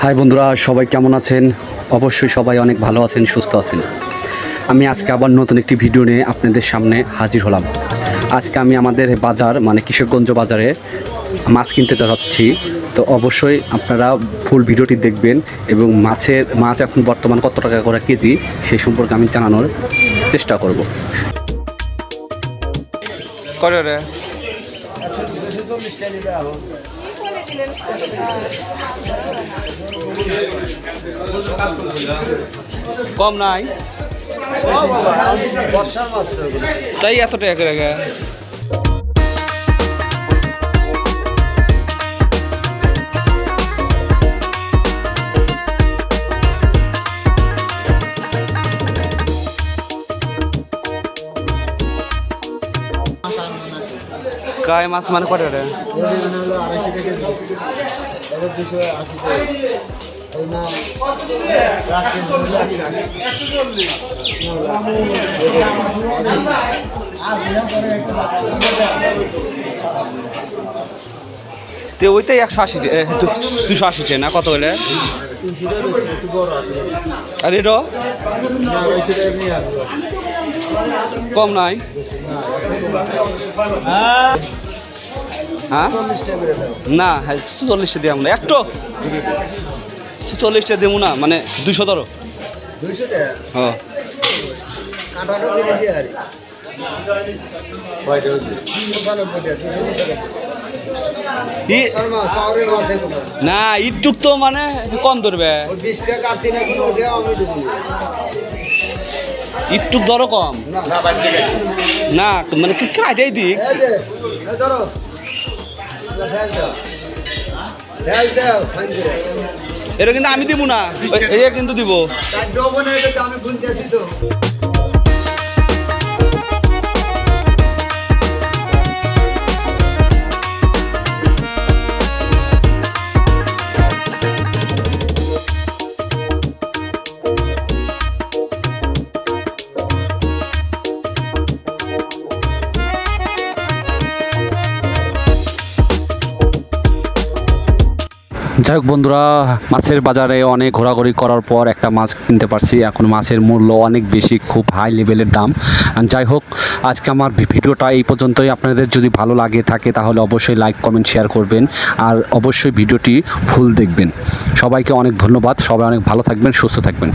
High বন্ধুরা, সবাই কেমন আছেন? অবশ্যই সবাই অনেক ভালো আছেন, সুস্থ আছেন। আমি আজকে আবার নতুন একটি ভিডিও নিয়ে আপনাদের সামনে হাজির হলাম। আজকে আমি আমাদের বাজার মানে কিশোরগঞ্জ বাজারে মাছ কিনতে যাচ্ছি। তো অবশ্যই আপনারা ফুল ভিডিওটি দেখবেন এবং মাছ এখন বর্তমান কত টাকা করে কেজি সেই সম্পর্কে আমি জানানোর চেষ্টা করব। কম নাই তাই এত টাকা করে গায়ে মাছ মানে কত রে? ওইটাই 180 280 না কত হলে? আর এটা কম নাই? হ্যাঁ না, 40টা দিয়ে আমরা একটু 40টা দেবো না, মানে 200 ধরো। হ্যাঁ না, ইটুক তো মানে কম ধরবে, ইটুক ধরো কম না, মানে কি কাটাই দিক এটা কিন্তু আমি দিব না, এ কিন্তু দিব। যাই হোক বন্ধুরা, মাছের বাজারে অনেক ঘোরাঘুরি করার পর একটা মাছ কিনতে পারছি। এখন মাছের মূল্য অনেক বেশি, খুব হাই লেভেলের দাম। যাই হোক, আজকে আমার ভিডিওটা এই পর্যন্তই। আপনাদের যদি ভালো লাগে থাকে তাহলে অবশ্যই লাইক কমেন্ট শেয়ার করবেন, আর অবশ্যই ভিডিওটি ফুল দেখবেন। সবাইকে অনেক ধন্যবাদ, সবাই অনেক ভালো থাকবেন, সুস্থ থাকবেন।